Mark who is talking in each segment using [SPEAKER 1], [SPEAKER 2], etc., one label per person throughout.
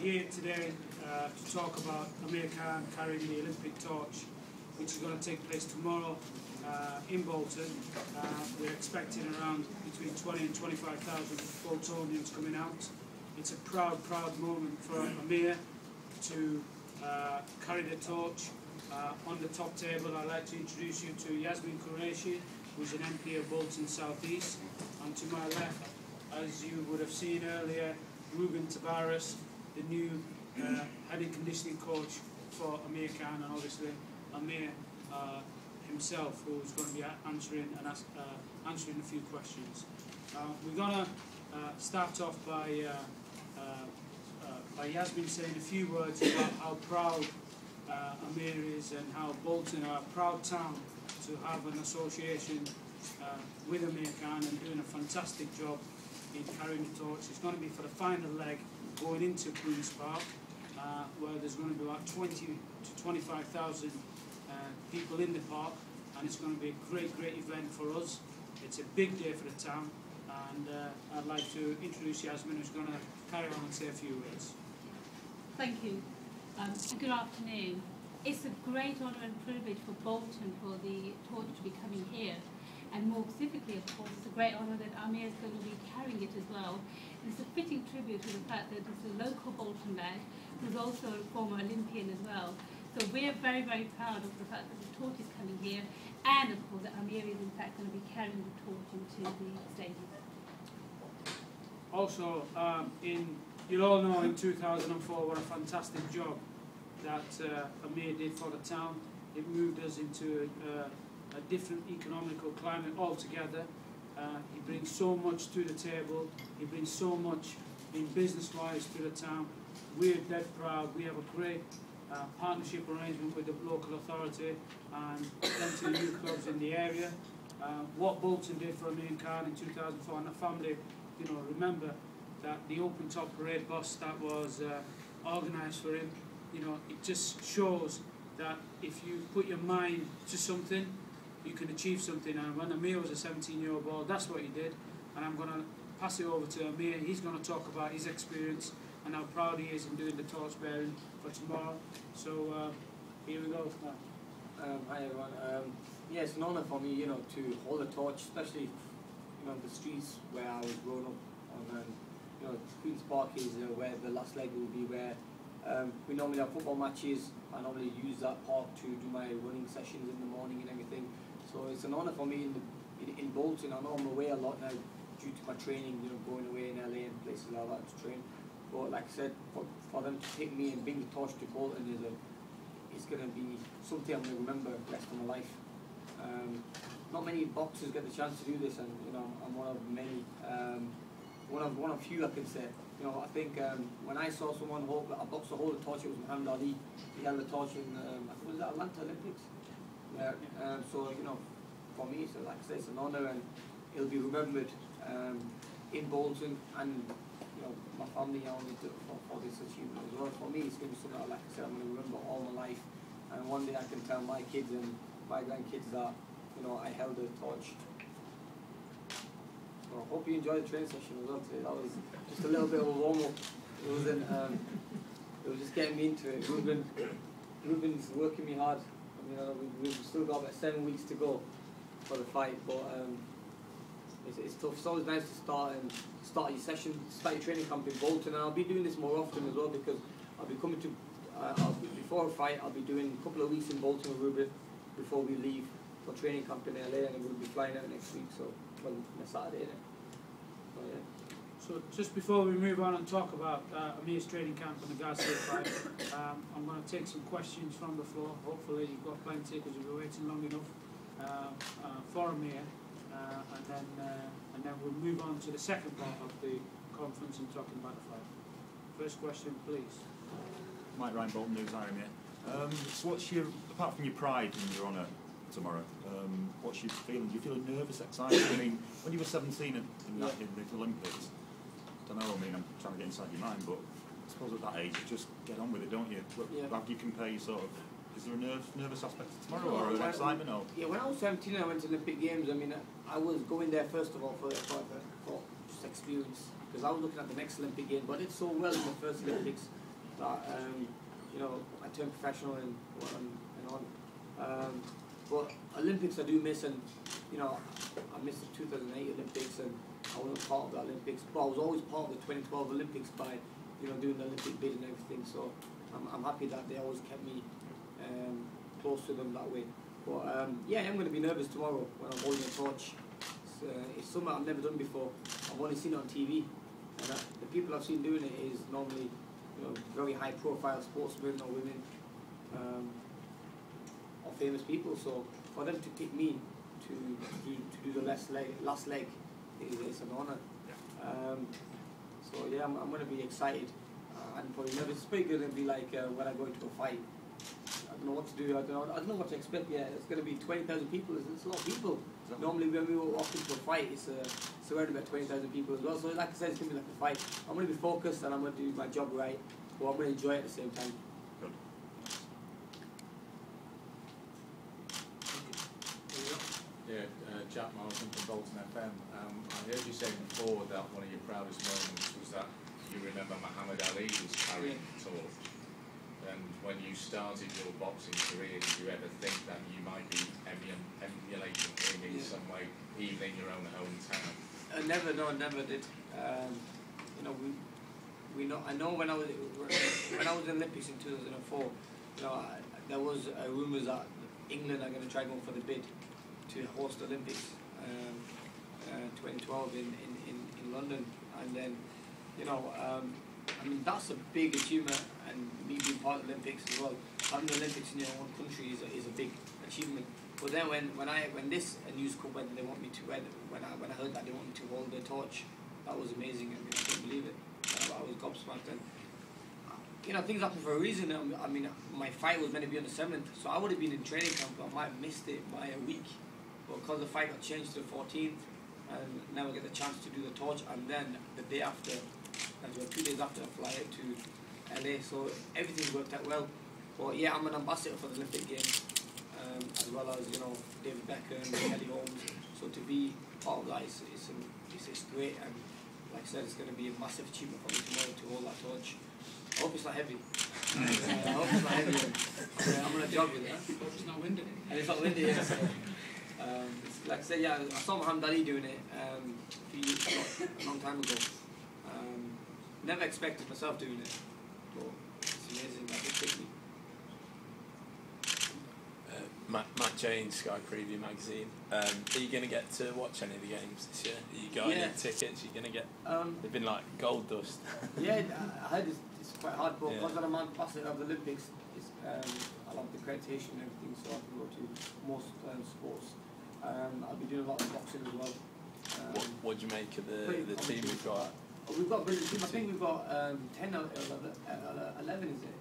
[SPEAKER 1] here today to talk about Amir Khan carrying the Olympic torch, which is going to take place tomorrow in Bolton. We're expecting around between 20 and 25,000 Boltonians coming out. It's a proud, proud moment for Amir to carry the torch. On the top table, I'd like to introduce you to Yasmin Qureshi, who's an MP of Bolton South East, and to my left, as you would have seen earlier, Ruben Tavares, the new head and conditioning coach for Amir Khan, and obviously Amir himself, who's going to be answering a few questions. We're going to start off by Yasmin saying a few words about how proud Amir is and how Bolton are a proud town to have an association with Amir Khan and doing a fantastic job in carrying the torch. It's going to be for the final leg going into Queen's Park, where there's going to be about 20 to 25,000 people in the park, and it's going to be a great, great event for us. It's a big day for the town, and I'd like to introduce Yasmin, who's going to carry on and say a few words.
[SPEAKER 2] Thank you. Good afternoon. It's a great honour and privilege for Bolton for the torch to be coming here. And more specifically, of course, it's a great honour that Amir is going to be carrying it as well. And it's a fitting tribute to the fact that it's a local Bolton lad who's also a former Olympian as well. So we're very, very proud of the fact that the torch is coming here, and of course that Amir is in fact going to be carrying the torch into the stadium.
[SPEAKER 1] Also, you'll all know in 2004 what a fantastic job that Amir did for the town. It moved us into a different economical climate altogether. He brings so much to the table. He brings so much in business-wise to the town. We're dead proud. We have a great partnership arrangement with the local authority and plenty of youth clubs in the area. What Bolton did for Amir Khan in 2004, and the family, remember that the open-top parade bus that was organised for him, it just shows that if you put your mind to something, you can achieve something. And when Amir was a 17-year-old boy, that's what he did. And I'm going to pass it over to Amir. He's going to talk about his experience and how proud he is in doing the torch bearing for tomorrow. So here we go.
[SPEAKER 3] Hi everyone. Yeah, it's an honour for me, to hold a torch, especially the streets where I was growing up. And Queen's Park is where the last leg will be, where we normally have football matches. I normally use that park to do my running sessions in the morning and everything. So it's an honour for me in Bolton. I know I'm away a lot now due to my training, going away in LA and places like that to train. But like I said, for them to take me and bring the torch to Bolton is going to be something I'm going to remember the rest of my life. Not many boxers get the chance to do this, and I'm one of many. One of few, I can say. I think when I saw someone a boxer hold the torch, it was Muhammad Ali. He held the torch in I think it was the Atlanta Olympics. Yeah. So for me, so like I say, it's an honour, and it'll be remembered in Bolton, and my family for this achievement as well. For me, it's going to be something like I said, I'm going to remember all my life, and one day I can tell my kids and my grandkids that I held the torch. I hope you enjoyed the training session as well today. That was just a little bit of a warm-up. It wasn't. It was just getting me into it. Ruben's working me hard. We've still got about 7 weeks to go for the fight, but it's tough. It's always nice to start your session, start your training camp in Bolton, and I'll be doing this more often as well, because I'll be coming to. Before a fight, I'll be doing a couple of weeks in Bolton with Ruben before we leave for training camp in LA, and we'll be flying out next week. So. On a Saturday, so, yeah.
[SPEAKER 1] So just before we move on and talk about Amir's training camp and the Garcia fight, I'm going to take some questions from the floor. Hopefully you've got plenty, because you've been waiting long enough for Amir, and then we'll move on to the second part of the conference and talking about the fight. First question, please.
[SPEAKER 4] Mike Ryan, Bolton News, hi Amir. So what's apart from your pride and your honour tomorrow, what's your feeling? Do you feel nervous, excited? I mean, when you were 17 in the Olympics, I don't know, I'm trying to get inside your mind, but I suppose at that age you just get on with it, don't you? How do you compare your sort of, is there a nervous aspect to tomorrow, or an excitement? Or?
[SPEAKER 3] Yeah, when I was 17 I went to Olympic Games. I mean, I was going there first of all for just experience, because I was looking at the next Olympic Games, but I did so well in the first Olympics that you know, I turned professional and on. But Olympics I do miss, and you know, I missed the 2008 Olympics, and I wasn't part of the Olympics, but I was always part of the 2012 Olympics by, you know, doing the Olympic bid and everything. So I'm happy that they always kept me close to them that way. But yeah, I'm going to be nervous tomorrow when I'm holding a torch. It's something I've never done before. I've only seen it on TV, and the people I've seen doing it is normally, you know, very high-profile sportsmen or women, or famous people. So for them to pick me to do the last leg is an honour. So yeah, I'm going to be excited and probably nervous. It's pretty good to be like when I go into a fight. I don't know what to do. I don't know what to expect yet. It's going to be 20,000 people. It's a lot of people. Normally when we walk into a fight, it's surrounded by 20,000 people as well. So like I said, it's going to be like a fight. I'm going to be focused and I'm going to do my job right, but I'm going to enjoy it at the same time.
[SPEAKER 4] Good.
[SPEAKER 5] Yeah, Jack Morrison from Bolton FM. I heard you saying before that one of your proudest moments was that you remember Muhammad Ali was carrying the torch. And when you started your boxing career, did you ever think that you might be emulating him in some way, even in your own hometown?
[SPEAKER 3] Never did. You know, we know. I know when I was in the Olympics in 2004. You know, there was rumours that England are going to try going for the bid to host the Olympics 2012 in London, and then, you know, I mean, that's a big achievement, and me being part of the Olympics as well. Having the Olympics in your own country is a big achievement. But then when this news come, when they want me to when I heard that they want me to hold the torch, that was amazing. I mean, I couldn't believe it. I was gobsmacked, and you know, things happen for a reason. I mean, my fight was meant to be on the 7th, so I would have been in training camp. I might have missed it by a week, but because the fight got changed to the 14th, and now I get the chance to do the torch, and then the day after. And 2 days after I fly out to LA, so everything worked out well. But yeah, I'm an ambassador for the Olympic Games, as well as, you know, David Beckham and Kelly Holmes. So to be part of that is great, and like I said, it's going to be a massive achievement for me tomorrow to hold that torch. I hope it's not heavy. I hope it's not heavy. And, I'm going to jog with it.
[SPEAKER 1] I hope it's not windy.
[SPEAKER 3] And it's not windy, yeah. So, it's, like I said, yeah, I saw Muhammad Ali doing it a long time ago. Never expected myself doing it, but it's amazing that they picked me.
[SPEAKER 6] Matt James, Sky Preview Magazine. Are you going to get to watch any of the games this year? Are you got any tickets? Are you going to get... they've been like gold dust.
[SPEAKER 3] Yeah, I heard it's quite hard, but because I'm ambassador of the Olympics, I love the accreditation and everything, so I can go to most sports. I'll be doing a lot of boxing as well.
[SPEAKER 6] What do you make of the team we've got?
[SPEAKER 3] We've got a brilliant team. I think we've got 10 or 11, is it?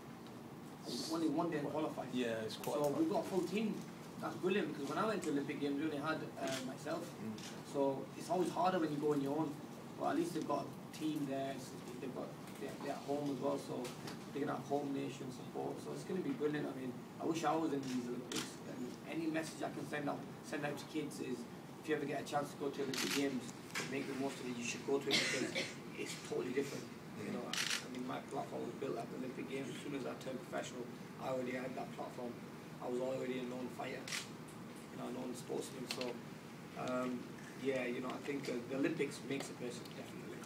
[SPEAKER 3] Only one day qualified.
[SPEAKER 6] Yeah, it's quite.
[SPEAKER 3] So we've got a full team. That's brilliant, because when I went to Olympic Games, we only had myself. So it's always harder when you go on your own. But at least they've got a team there. They're at home as well, so they're going to have home nation support. So it's going to be brilliant. I mean, I wish I was in these Olympics. And any message I can send out to kids is, if you ever get a chance to go to Olympic Games, make the most of it. You should go to it, because it's totally different. You know, I mean, my platform was built at the Olympic Games. As soon as I turned professional, I already had that platform. I was already a known fighter, you know, a known sportsman. So, yeah, you know, I think the Olympics makes a person, definitely.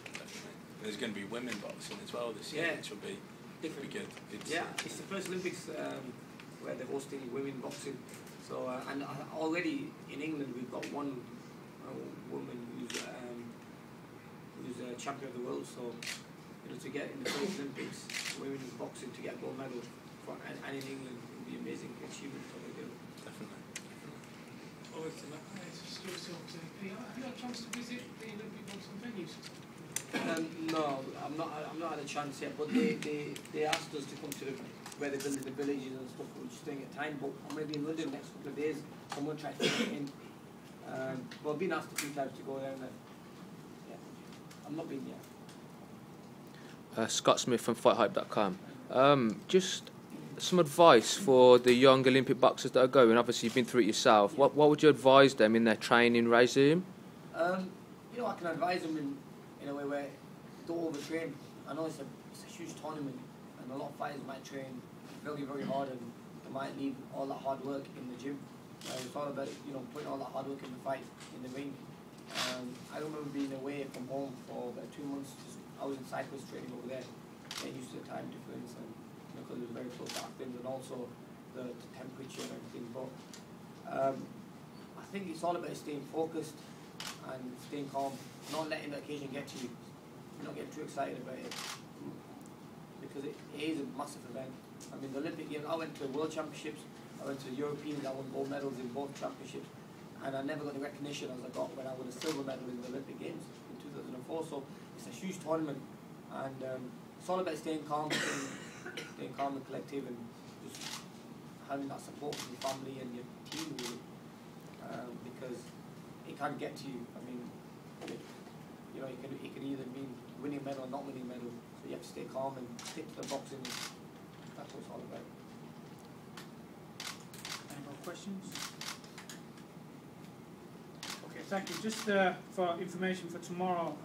[SPEAKER 6] There's going to be women boxing as well this year, which will be good.
[SPEAKER 3] It's the first Olympics where they're hosting women boxing. So, and already in England we've got one woman who's a champion of the world. So, you know, to get in the first Olympics, women boxing, to get a gold medal, and in England, it would be an amazing achievement for the girl.
[SPEAKER 6] Definitely.
[SPEAKER 1] Oh, it's Stuart Silks, MP. Have you had a chance to visit the Olympic boxing venues?
[SPEAKER 3] No, I'm not had a chance yet. But they asked us to come to where they're building the villages and stuff. We're just staying at time. But I'm going to be in London the next couple of days. So I'm going to try to fit it in. But I've been asked a few times to go there, and yeah, I'm not been yet.
[SPEAKER 7] Scott Smith from FightHype.com. Just some advice for the young Olympic boxers that are going. Obviously, you've been through it yourself. What would you advise them in their training regime?
[SPEAKER 3] You know, I can advise them in a way where don't overtrain. I know it's a huge tournament, and a lot of fighters might train very, very hard, and they might leave all that hard work in the gym. It's all about, you know, putting all that hard work in the fight, in the ring. I remember being away from home for about 2 months. I was in Cyprus training over there, getting used to the time difference, and because it was very close to Athens, and also the temperature and everything. But I think it's all about staying focused and staying calm, not letting the occasion get to you, not getting too excited about it, because it is a massive event. I mean, the Olympic Games, I went to World Championships, I went to the Europeans, I won gold medals in both championships, and I never got the recognition as I got when I won a silver medal in the Olympic Games in 2004. So it's a huge tournament, and it's all about staying calm, staying calm and collective, and just having that support from your family and your team, really, because it can get to you. I mean, you know, it can either mean winning a medal or not winning a medal. So you have to stay calm and stick to the boxing. That's what it's all about.
[SPEAKER 1] Any more questions? Okay, thank you. Just for information for tomorrow,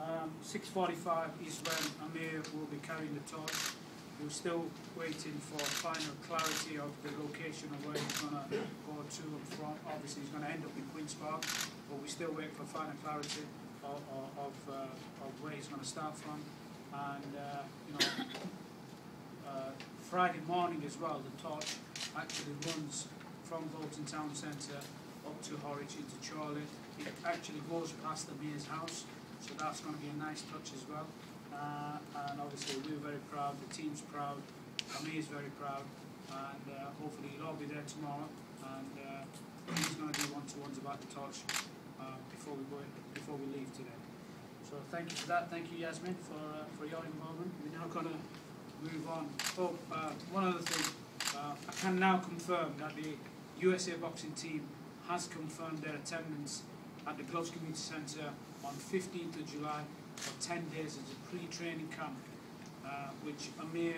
[SPEAKER 1] 6:45 is when Amir will be carrying the torch. We're still waiting for final clarity of the location of where he's going to go to and from. Obviously, he's going to end up in Queen's Park, but we're still waiting for final clarity of where he's going to start from. And you know, Friday morning as well, the torch actually runs from Bolton Town Centre up to Horwich into Chorley. It actually goes past Amir's house, so that's going to be a nice touch as well. And obviously we're very proud, the team's proud, Amir's very proud, and hopefully you'll all be there tomorrow. And he's going to do one-to-ones about the torch before we leave today. So thank you for that. Thank you, Yasmin, for your involvement. We're now going to move on. Oh, one other thing. I can now confirm that the USA Boxing team has confirmed their attendance at the Gloves Community Centre on 15th of July for 10 days as a pre-training camp, which Amir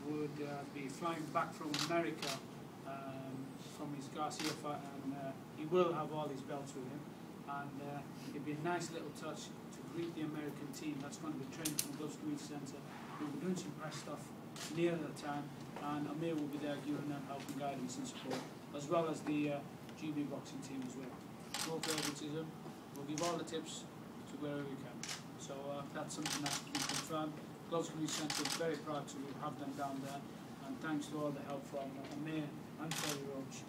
[SPEAKER 1] would be flying back from America from his Garcia fight, and he will have all his belts with him. And it'd be a nice little touch to greet the American team that's going to be training from Gloves Community Centre. We'll be doing some press stuff near the time, and Amir will be there giving them help and guidance and support, as well as the GB boxing team as well. No favoritism. We'll give all the tips to wherever we can. So that's something that we confirmed. Gloves Community Centre is very proud to have them down there, and thanks to all the help from Amir and Terry Roach,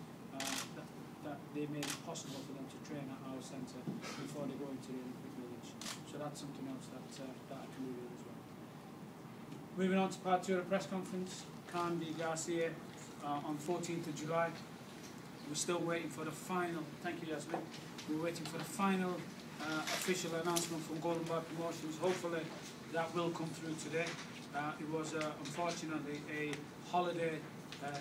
[SPEAKER 1] that they made it possible for them to train at our centre before they go into the Olympic Village. So that's something else that I can do as well. Moving on to part 2 of the press conference, Khan v Garcia on 14th of July. We're still waiting for the final, thank you Yasmin, we're waiting for the final official announcement from Golden Bar Promotions. Hopefully that will come through today. It was unfortunately a holiday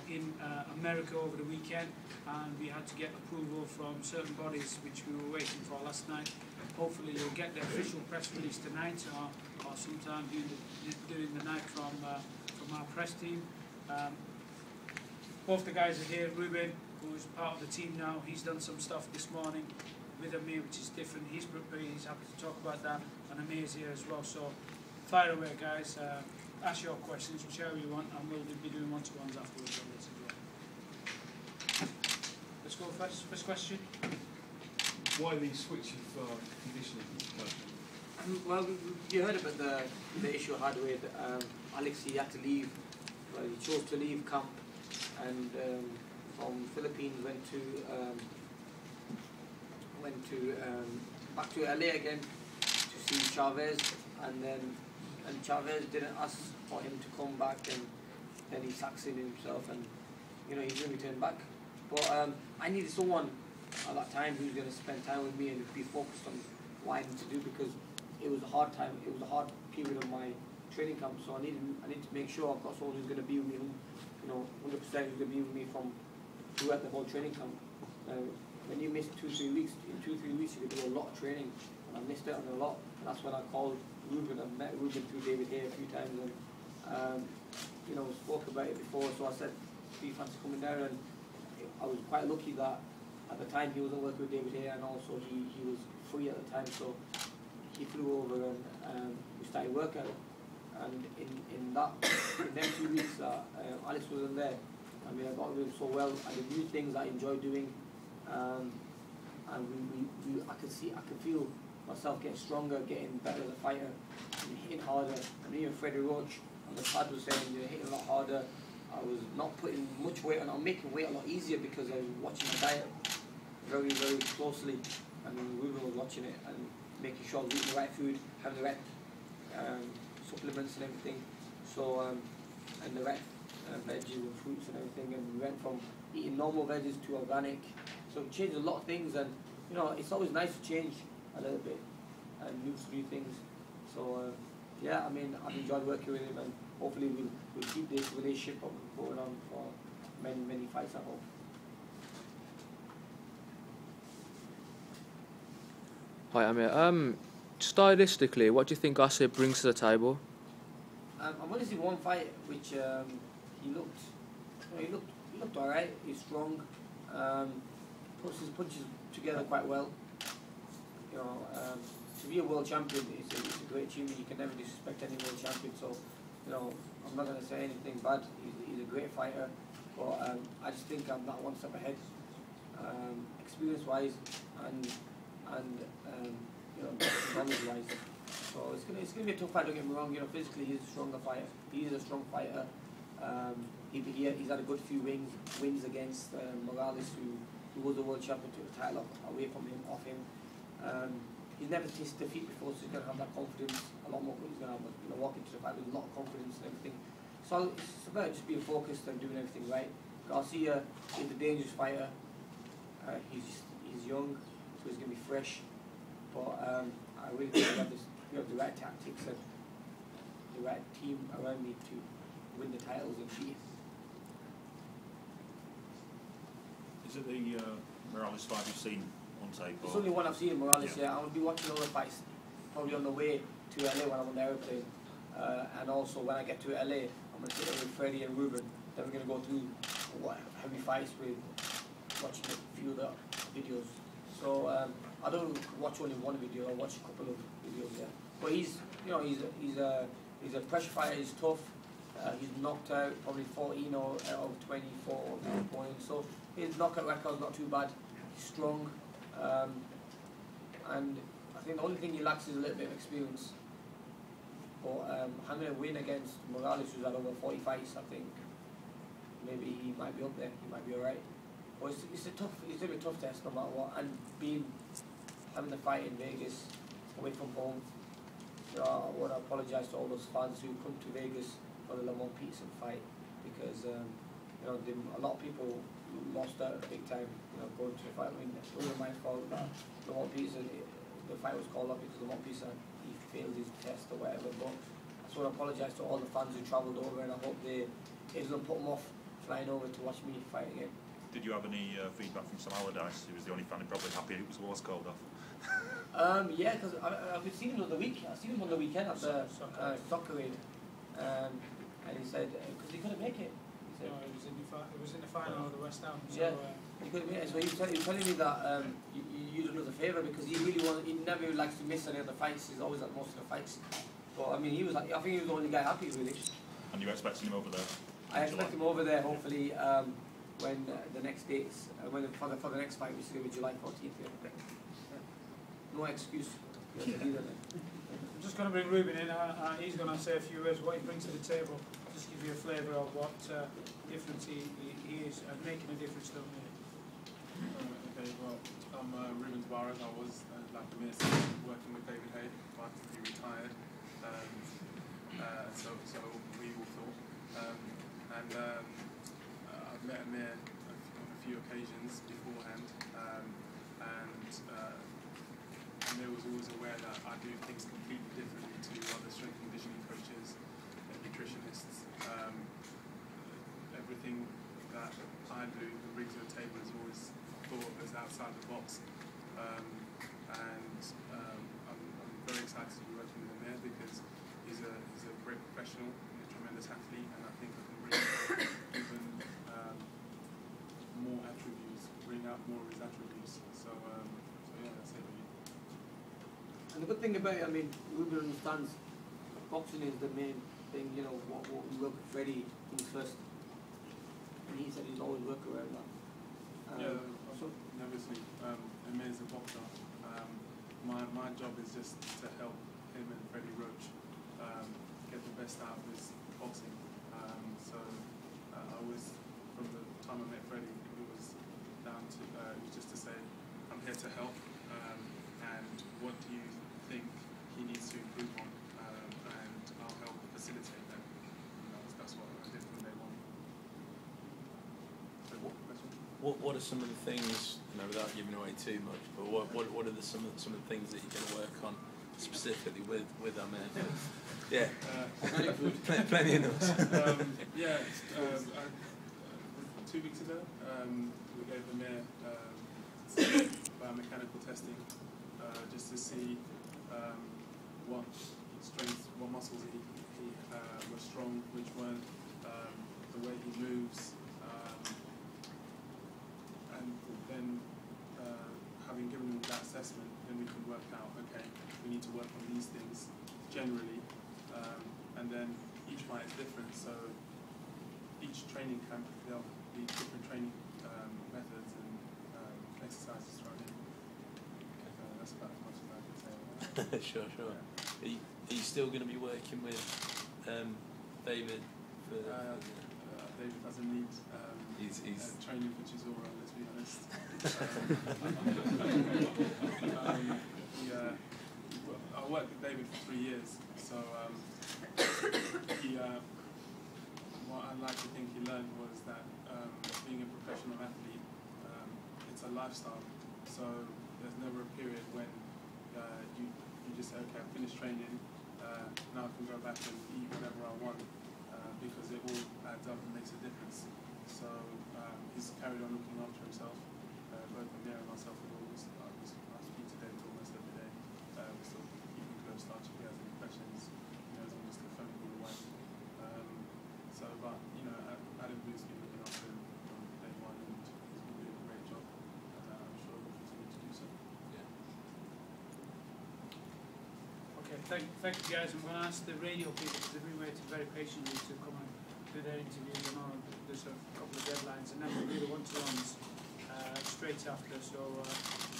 [SPEAKER 1] in America over the weekend, and we had to get approval from certain bodies which we were waiting for last night. Hopefully you'll get the official press release tonight or sometime during the night from our press team. Both the guys are here. Ruben, who is part of the team now, he's done some stuff this morning with Amir which is different. He's prepared, he's happy to talk about that, and Amir's here as well. So fire away guys, ask your questions, whichever you want, and we'll be doing one-to-ones afterwards on this as well. Let's go first question.
[SPEAKER 8] Why the switch of conditioning?
[SPEAKER 3] Well, you heard about the issue I had with Alex. He had to leave. Well, he chose to leave camp, and from Philippines went to back to LA again to see Chavez, and Chavez didn't ask for him to come back, and then he sacks in himself, and you know he didn't return back. But I needed someone at that time who's going to spend time with me and be focused on what I need to do, because it was a hard time. It was a hard period of my training camp, so I need to make sure I've got someone who's going to be with me, you know, 100% who's going to be with me from throughout the whole training camp. When you miss 2-3 weeks, in 2-3 weeks you can do a lot of training, and I missed out on a lot. And that's when I called Ruben. I met Ruben through David here a few times, and you know, spoke about it before. So I said, "Do you fancy coming down?" And I was quite lucky that at the time he wasn't working with David here, and also he was free at the time, so he flew over and we started workout. And in them 2 weeks Alex wasn't there, I mean, I got with him so well. I did new things I enjoy doing, and I could feel myself getting stronger, getting better as a fighter, and hitting harder. And even Freddie Roach on the pad was saying you're hitting a lot harder. I was not putting much weight on. I'm making weight a lot easier because I was watching my diet very, very closely. I mean, Ruben was watching it and making sure I was eating the right food, having the right supplements and everything. So, and the right veggies and fruits and everything. And we went from eating normal veggies to organic. So we changed a lot of things, and you know, it's always nice to change a little bit and new things. So yeah, I mean, I've enjoyed working with him, and hopefully we'll keep this relationship going on for many fights, I hope.
[SPEAKER 7] Hi Amir. Stylistically, what do you think Garcia brings to the table?
[SPEAKER 3] I've only seen one fight which he looked alright. He's strong. Puts his punches together quite well. You know, to be a world champion is a great achievement. You can never disrespect any world champion. So, you know, I'm not going to say anything bad. He's a great fighter, but I just think I'm that one step ahead, experience-wise and you know, knowledge-wise. So it's gonna be a tough fight. Don't get me wrong. You know, physically he's a stronger fighter. He is a strong fighter. He's had a good few wins against Morales, who was a world champion, took the title away from him, off him. He's never tasted defeat before, so he's going to have that confidence a lot more. He's going to have, you know, walk into the fight with a lot of confidence and everything. So it's about just being focused and doing everything right. Garcia is a dangerous fighter. He's young, so he's going to be fresh. But I really think we have the right tactics and the right team around me to win the titles and beat.
[SPEAKER 4] Is it the Morales fight you've seen on tape?
[SPEAKER 3] It's only one I've seen in Morales, yeah. I'm going to be watching all the fights probably on the way to LA when I'm on the aeroplane. And also when I get to LA, I'm going to sit there with Freddie and Ruben. Then we're going to go through heavy fights with watching a few of the videos. So I don't watch only one video, I watch a couple of videos, yeah. But he's a pressure fighter, he's tough. He's knocked out probably 14 out of 24 points. So his knockout record's not too bad. He's strong, and I think the only thing he lacks is a little bit of experience. But having a win against Morales, who's had over 40 fights, I think maybe he might be up there. He might be alright. But it's gonna be a tough test no matter what. And having the fight in Vegas, away from home. So I want to apologise to all those fans who come to Vegas for the Lamont Peterson fight, because you know, a lot of people lost out big time, you know, going to the fight. I mean, it wasn't my fault that Lamont Peterson, the fight was called up because Lamont Peterson, he failed his test or whatever. But I just want to apologise to all the fans who travelled over, and I hope it doesn't put them off flying over to watch me fight again.
[SPEAKER 4] Did you have any feedback from Sam Allardyce, who was the only fan who probably happy it was called off?
[SPEAKER 3] Yeah, because I've been seeing him on the week. I seen him on the weekend at the soccer raid, and he said because he couldn't make it. He said,
[SPEAKER 1] no, it was in the final of the West Ham. So,
[SPEAKER 3] yeah, he couldn't make it. So he was telling me that you do us a favour, because he never likes to miss any of the fights. He's always at most of the fights. But I mean, I think he was the only guy happy really.
[SPEAKER 4] And you're expecting him over there?
[SPEAKER 3] I expect him over there hopefully when the next dates, for the next fight, which is going to be July 14th. Yeah. No excuse.
[SPEAKER 1] I'm just going to bring Ruben in. He's going to say a few words what he brings to the table. Just give you a flavour of what difference he is making a difference to me.
[SPEAKER 8] Okay, well, I'm Ruben Tavares. I was, like Amir said, working with David Hay, but he retired. So we all thought. I've met Amir on a few occasions beforehand, and Amir was always aware that I do things completely differently to other strength and conditioning coaches and nutritionists. Everything that I do and bring to the table is always thought as outside the box. I'm very excited to be working with Amir, because he's a great professional and a tremendous athlete, and I think I can bring even more attributes, bring out more of his attributes. So yeah, that's it really.
[SPEAKER 3] And the good thing about it, I mean, Ruben understands boxing is the main thing, you know, what we work with Freddie in first, and he said he's always worked around that.
[SPEAKER 8] So obviously, Amir's a boxer. My job is just to help him and Freddie Roach get the best out of his boxing. I was, from the time I met Freddie, it was down to it was just to say, I'm here to help, and what do you think he needs to improve on, and I'll help facilitate that. That's what I did from day one. So,
[SPEAKER 6] What are some of the things, without giving away too much, but what are some of the things that you're going to work on specifically with Amir? Yeah, plenty of those.
[SPEAKER 8] 2 weeks ago, we gave Amir biomechanical testing just to see what strength, what muscles he were strong, which weren't, the way he moves, and then having given him that assessment, then we can work out, okay, we need to work on these things generally, and then each fight is different, so each training camp there'll be different training methods and exercises thrown in. That's about as much as I can say.
[SPEAKER 6] Sure. Yeah. Are you still going to be working with David?
[SPEAKER 8] David doesn't need
[SPEAKER 6] he's
[SPEAKER 8] training for Chisora, let's be honest. I worked with David for 3 years, so what I like to think he learned was that being a professional athlete, it's a lifestyle. So there's never a period when you just say, okay, I've finished training, now I can go back and eat whatever I want, because it all adds up and makes a difference. So he's carried on looking after himself. Both Amir and myself have always, I speak to David almost every day. We still keep in close touch. If he has any questions, he knows I'm just a phone call away. But Adam Blue's been looking after him from day one, and he's been doing a great job. I'm sure he'll continue to do so.
[SPEAKER 1] Yeah. Okay, thank you guys. I'm going to ask the radio people, because they've been waiting very patiently to come and do their interviews. I know there's a couple of deadlines, and then we'll do the one-to-ones straight after. So,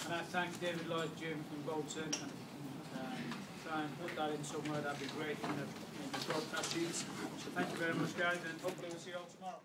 [SPEAKER 1] and I thank David Lloyd, Jim from Bolton, and try and put that in somewhere. That'd be great in the broadcast sheets. So thank you very much, guys, and hopefully we'll see you all tomorrow.